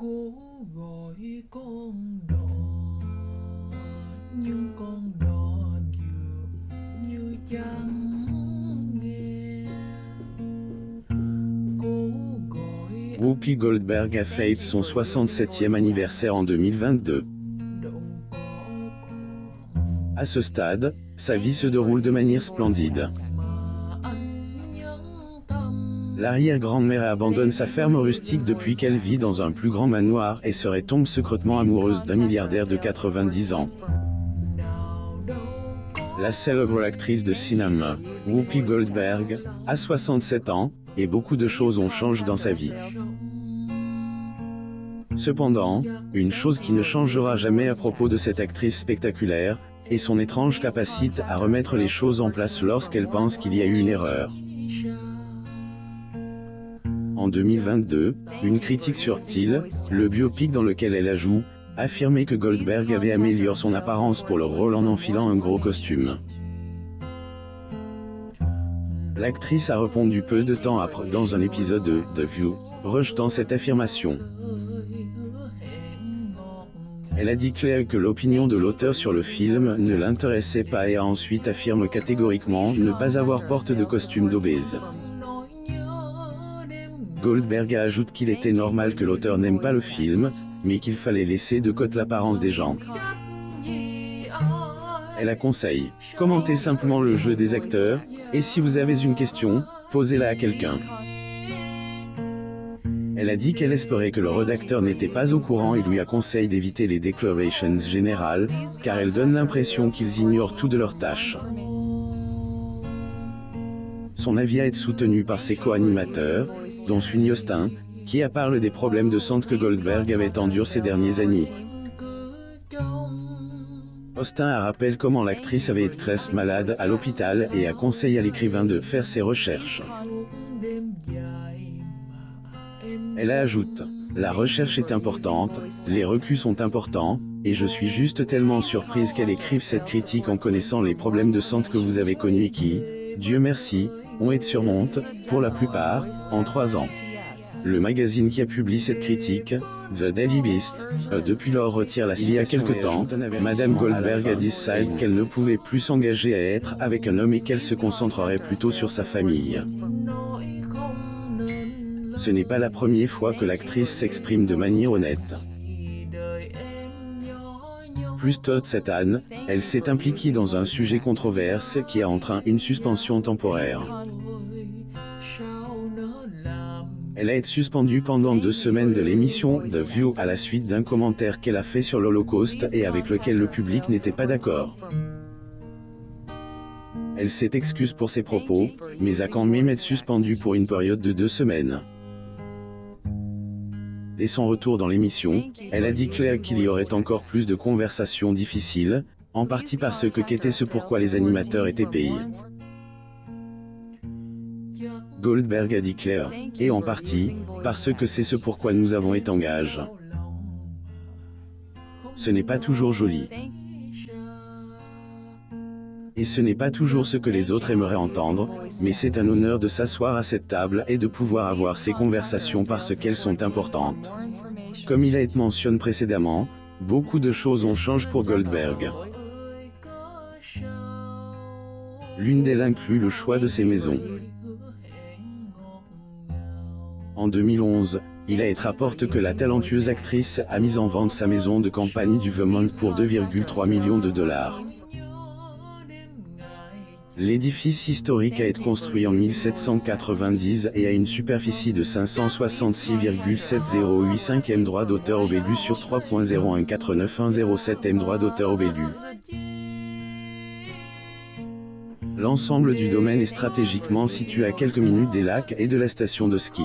Cố gọi con đò nhưng con đò dường như chẳng nghe. Cố gọi Whoopi Goldberg a fêté son 67e anniversaire en 2022. đâu có À ce stade, sa vie se déroule de manière splendide. mà anh nhẫn tâm. L'arrière-grand-mère abandonne sa ferme rustique depuis qu'elle vit dans un plus grand manoir et serait tombe secrètement amoureuse d'un milliardaire de 90 ans. Nào đâu có La célèbre actrice de cinéma, Whoopi Goldberg, a 67 ans, et beaucoup de choses ont changé dans sa vie. Cependant, une chose qui ne changera jamais à propos de cette actrice spectaculaire, est son étrange capacité à remettre les choses en place lorsqu'elle pense qu'il y a eu une erreur. En 2022, une critique sur Till, le biopic dans lequel elle joue, affirmait que Goldberg avait amélioré son apparence pour le rôle en enfilant un gros costume. L'actrice a répondu peu de temps après dans un épisode de The View, rejetant cette affirmation. Elle a déclaré que l'opinion de l'auteur sur le film ne l'intéressait pas et a ensuite affirmé catégoriquement ne pas avoir porte de costume d'obèse. nỗi nhớ đêm Goldberg ajoute qu'il était normal que l'auteur n'aime pas le film, mais qu'il fallait laisser de côté l'apparence des gens. trách gì ai. Elle a conseillé, commentez simplement le jeu des acteurs, et si vous avez une question, posez-la à quelqu'un. Elle a dit qu'elle espérait que le rédacteur n'était pas au courant et lui a conseillé d'éviter les declarations générales, car elles donnent l'impression qu'ils ignorent tout de leurs tâches. Son avis a été soutenu par ses co-animateurs, dont Sunny Austin, qui a parlé des problèmes de santé que Goldberg avait endurés ces dernières années. Austin a rappelé comment l'actrice avait été très malade à l'hôpital et a conseillé à l'écrivain de faire ses recherches. đêm dài mà em Elle ajoute, la recherche est importante, les reculs sont importants, et je suis juste tellement surprise qu'elle écrive cette critique en connaissant les problèmes de santé que vous avez connus et qui, Dieu merci, ont été surmontés, pour la plupart, en 3 ans. Le magazine qui a publié cette critique, The Daily Beast, depuis lors retire la il y a quelque temps, Madame Goldberg a décidé qu'elle ne pouvait plus s'engager à être avec un homme et qu'elle se concentrerait plutôt sur sa famille. nói không nên Ce n'est pas la première fois que l'actrice s'exprime de manière honnête. vì đời em nhỏ nhoi. Plus tôt cette année, elle s'est impliquée dans un sujet controverse qui a entraîné une suspension temporaire. Sao nỡ làm Elle a été suspendue pendant 2 semaines de l'émission The View à la suite d'un commentaire qu'elle a fait sur l'Holocauste et avec lequel le public n'était pas d'accord. Elle s'est excusée pour ses propos, mais a quand même été suspendue pour une période de 2 semaines. Dès son retour dans l'émission, elle a déclaré qu'il y aurait encore plus de conversations difficiles, en partie parce que qu'était ce pourquoi les animateurs étaient payés. Goldberg a déclaré, et en partie, parce que c'est ce pourquoi nous avons été engagés. Ce n'est pas toujours joli. Et ce n'est pas toujours ce que les autres aimeraient entendre, mais c'est un honneur de s'asseoir à cette table et de pouvoir avoir ces conversations parce qu'elles sont importantes. Comme il a été mentionné précédemment, beaucoup de choses ont changé pour Goldberg. ơi có sao L'une d'elles inclut le choix de ses maisons. hứa hẹn ngọt ngào. En 2011, il a été rapporté que la talentueuse actrice a mis en vente sa maison de campagne du Vermont pour 2,3 millions de dollars. L'édifice historique a été construit en 1790 et a une superficie de 566,7085 m droit d'auteur au Bélu sur 3.0149107 m droit d'auteur au Bélu. L'ensemble du domaine est stratégiquement situé à quelques minutes des lacs et de la station de ski.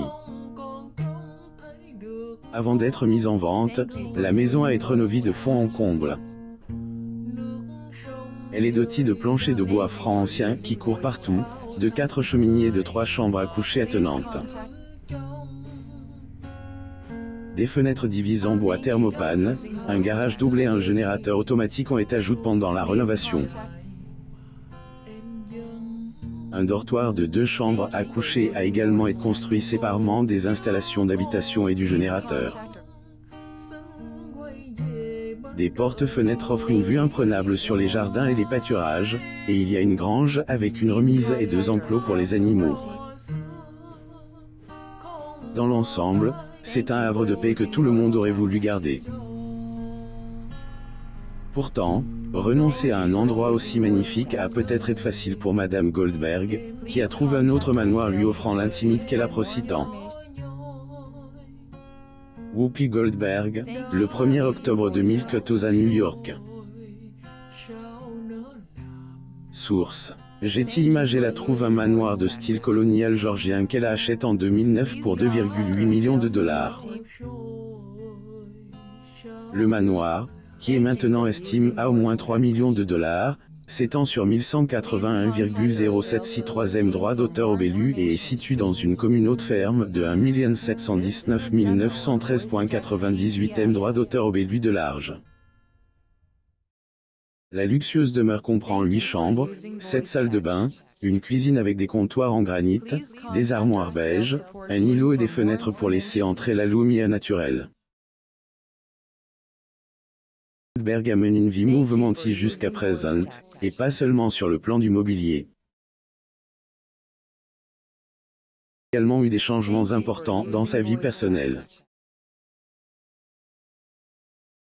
Avant d'être mise en vente, la maison a été rénovée de fond en comble. Elle est dotée de planchers de bois franc ancien qui courent partout, de 4 cheminées et de 3 chambres à coucher attenantes. Des fenêtres divisées en bois thermopane, un garage double et un générateur automatique ont été ajoutés pendant la rénovation. Un dortoir de 2 chambres à coucher a également été construit séparément des installations d'habitation et du générateur. Des portes-fenêtres offrent une vue imprenable sur les jardins et les pâturages, et il y a une grange avec une remise et 2 enclos pour les animaux. Dans l'ensemble, c'est un havre de paix que tout le monde aurait voulu garder. Pourtant, renoncer à un endroit aussi magnifique a peut-être été facile pour Madame Goldberg, qui a trouvé un autre manoir lui offrant l'intimité qu'elle apprécie tant. Whoopi Goldberg, le 1er octobre 2014 à New York. Source. Getty Images. Elle trouve un manoir de style colonial georgien qu'elle achète en 2009 pour 2,8 millions de dollars. Le manoir, qui est maintenant estimé à au moins 3 millions de dollars, s'étend sur 1181,073 droits d'auteur au Bellu et est situé dans une communauté ferme de 1 719 913,98 droits d'auteur au Bellu de large. La luxueuse demeure comprend 8 chambres, 7 salles de bain, une cuisine avec des comptoirs en granit, des armoires beige, un îlot et des fenêtres pour laisser entrer la lumière naturelle. Goldberg a mené une vie mouvementée jusqu'à présent, et pas seulement sur le plan du mobilier. Il a également eu des changements importants dans sa vie personnelle.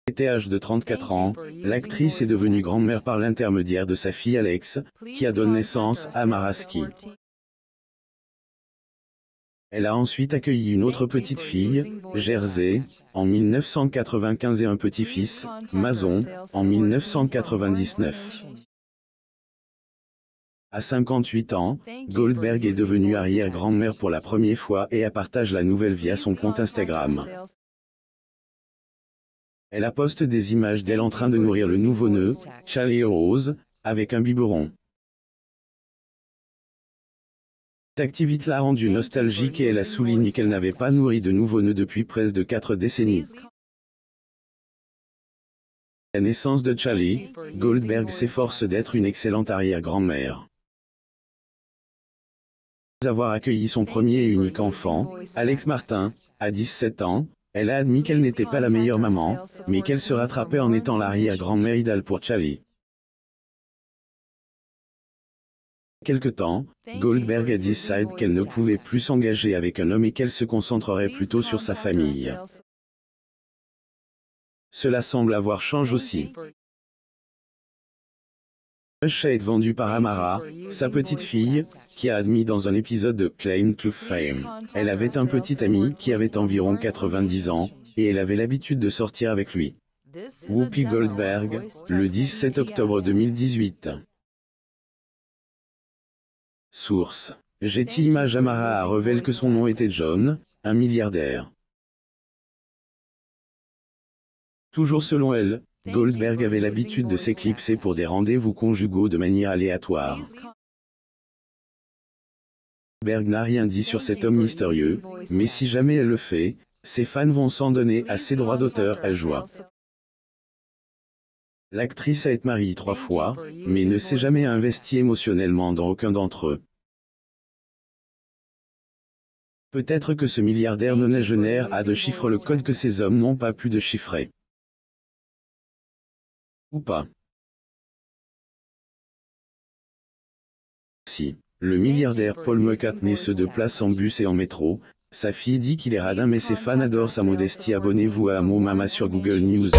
À l'âge de 34 ans, l'actrice est devenue grand-mère par l'intermédiaire de sa fille Alex, qui a donné naissance à Maraski. Elle a ensuite accueilli une autre petite fille, Jersey, en 1995 et un petit-fils, Mason, en 1999. À 58 ans, Goldberg est devenue arrière-grand-mère pour la première fois et partage la nouvelle via son compte Instagram. Elle a posté des images d'elle en train de nourrir le nouveau-né, Charlie Rose, avec un biberon. Cette activité l'a rendue nostalgique et elle a souligné qu'elle n'avait pas nourri de nouveau-né depuis près de 4 décennies. À la naissance de Charlie, Goldberg s'efforce d'être une excellente arrière-grand-mère. Après avoir accueilli son premier et unique enfant, Alex Martin, à 17 ans, elle a admis qu'elle n'était pas la meilleure maman, mais qu'elle se rattrapait en étant l'arrière-grand-mère idéale pour Charlie. Quelque temps, Goldberg a décidé qu'elle ne pouvait plus s'engager avec un homme et qu'elle se concentrerait plutôt sur sa famille. Cela semble avoir changé aussi. Usha est vendue par Amara, sa petite fille, qui a admis dans un épisode de Claim to Fame. Elle avait un petit ami qui avait environ 90 ans, et elle avait l'habitude de sortir avec lui. Whoopi Goldberg, le 17 octobre 2018. Source. Getty Images. Amara a révélé que son nom était John, un milliardaire. Toujours selon elle, Goldberg avait l'habitude de s'éclipser pour des rendez-vous conjugaux de manière aléatoire. Goldberg n'a rien dit sur cet homme mystérieux, mais si jamais elle le fait, ses fans vont s'en donner à ses droits d'auteur à joie. L'actrice a été mariée 3 fois, mais ne s'est jamais investie émotionnellement dans aucun d'entre eux. Peut-être que ce milliardaire nonagénaire a de chiffres le code que ces hommes n'ont pas pu déchiffrer. Ou pas. Si, le milliardaire Paul McCartney se déplace en bus et en métro, sa fille dit qu'il est radin mais ses fans adorent sa modestie. Abonnez-vous à Mo Mama sur Google News.